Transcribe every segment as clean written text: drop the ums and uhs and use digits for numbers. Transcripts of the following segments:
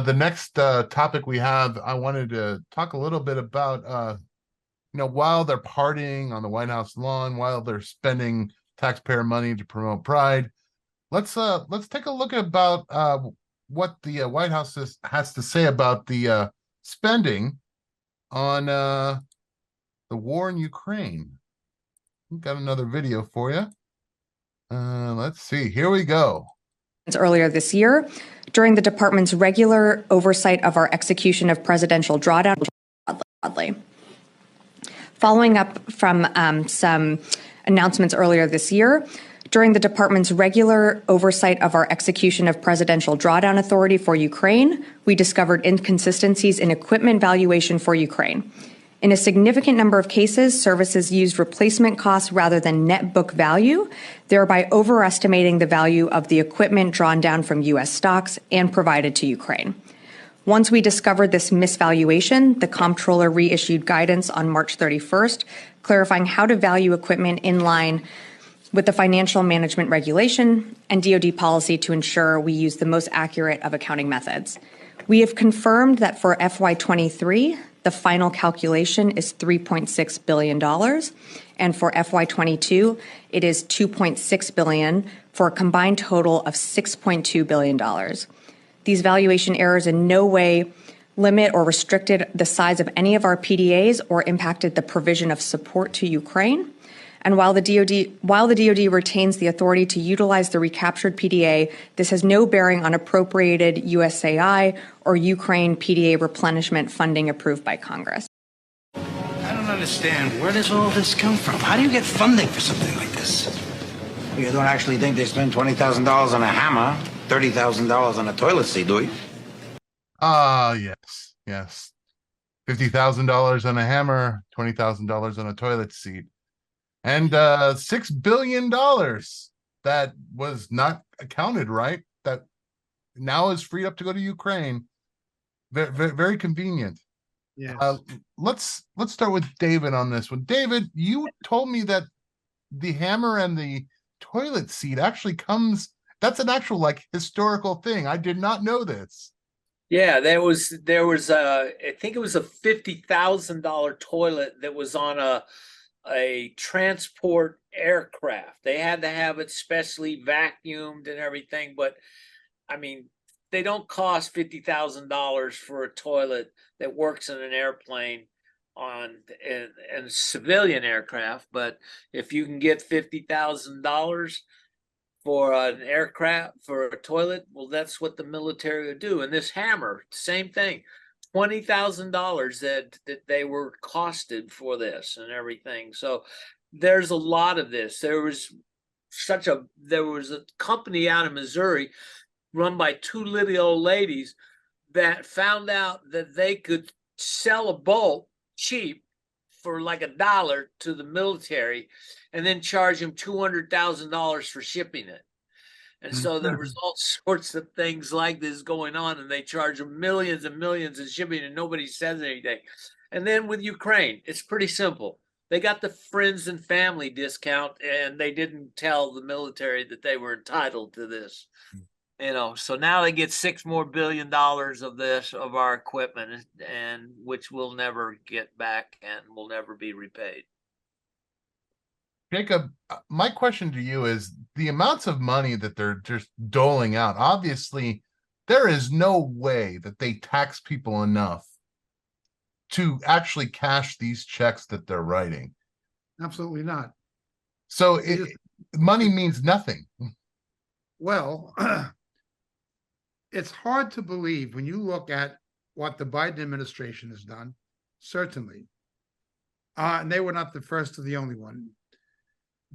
The next topic we have, I wanted to talk a little bit about, while they're partying on the White House lawn, while they're spending taxpayer money to promote Pride, let's take a look at about what the White House has to say about the spending on the war in Ukraine. We've got another video for you. Let's see. Here we go. Earlier this year, during the department's regular oversight of our execution of presidential drawdown broadly. Following up from some announcements earlier this year, during the department's regular oversight of our execution of presidential drawdown authority for Ukraine, we discovered inconsistencies in equipment valuation for Ukraine. In a significant number of cases, services used replacement costs rather than net book value, thereby overestimating the value of the equipment drawn down from U.S. stocks and provided to Ukraine. Once we discovered this misvaluation, the comptroller reissued guidance on March 31st, clarifying how to value equipment in line with the financial management regulation and DoD policy to ensure we use the most accurate of accounting methods. We have confirmed that for FY23, the final calculation is $3.6 billion, and for FY22, it is $2.6 billion for a combined total of $6.2 billion. These valuation errors in no way limit or restricted the size of any of our PDAs or impacted the provision of support to Ukraine. And while the DoD retains the authority to utilize the recaptured PDA, this has no bearing on appropriated USAI or Ukraine PDA replenishment funding approved by Congress. I don't understand. Where does all this come from? How do you get funding for something like this? You don't actually think they spend $20,000 on a hammer, $30,000 on a toilet seat, do you? Yes. $50,000 on a hammer, $20,000 on a toilet seat. And $6 billion that was not accounted right, that now is freed up to go to Ukraine. Very, very, very convenient. Yes. Let's start with David on this one. David, you told me that the hammer and the toilet seat actually that's an actual historical thing. I did not know this. Yeah, there was I think it was a $50,000 toilet that was on a transport aircraft. They had to have it specially vacuumed and everything, but I mean, they don't cost $50,000 for a toilet that works in an airplane in a civilian aircraft. But if you can get $50,000 for an aircraft, for a toilet, well, that's what the military would do. And this hammer, same thing. $20,000 that they were costed for this and everything. So there's a lot of this. There was a company out of Missouri run by two little old ladies that found out that they could sell a bolt cheap for like $1 to the military and then charge them $200,000 for shipping it. And so there was all sorts of things like this going on, and they charge them millions and millions in shipping, and nobody says anything. And then with Ukraine, it's pretty simple. They got the friends and family discount, and they didn't tell the military that they were entitled to this. So now they get $6 billion more of our equipment, and which we'll never get back and will never be repaid. Jacob, my question to you is the amounts of money that they're just doling out. Obviously, there is no way that they tax people enough to actually cash these checks that they're writing. Absolutely not. So money means nothing. Well, it's hard to believe when you look at what the Biden administration has done, certainly. And they were not the first or the only one,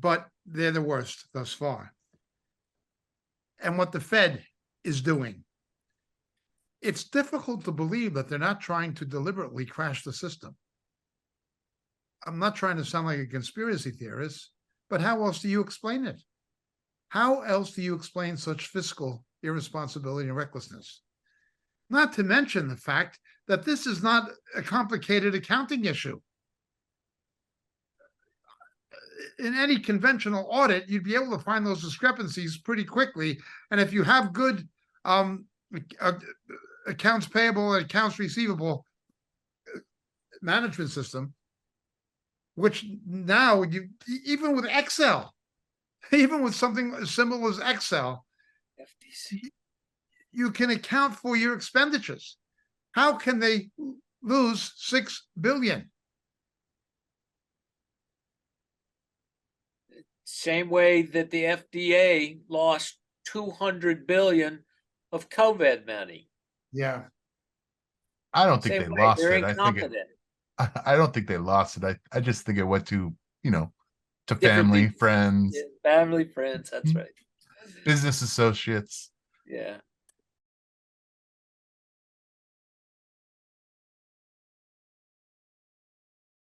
but they're the worst thus far. And what the Fed is doing, it's difficult to believe that they're not trying to deliberately crash the system. I'm not trying to sound like a conspiracy theorist, but how else do you explain it? How else do you explain such fiscal irresponsibility and recklessness? Not to mention the fact that this is not a complicated accounting issue. In any conventional audit, you'd be able to find those discrepancies pretty quickly. And if you have good accounts payable and accounts receivable management system, which now you, even with Excel, even with something as simple as Excel, FTC. you can account for your expenditures. How can they lose 6 billion? Same way that the FDA lost 200 billion of COVID money. Yeah. I don't think Same they way, lost they're it. I think it, incompetent. I don't think they lost it. I just think it went to, you know, to Different family, people. friends, Yeah, family, friends, that's Mhm. right. business associates. Yeah.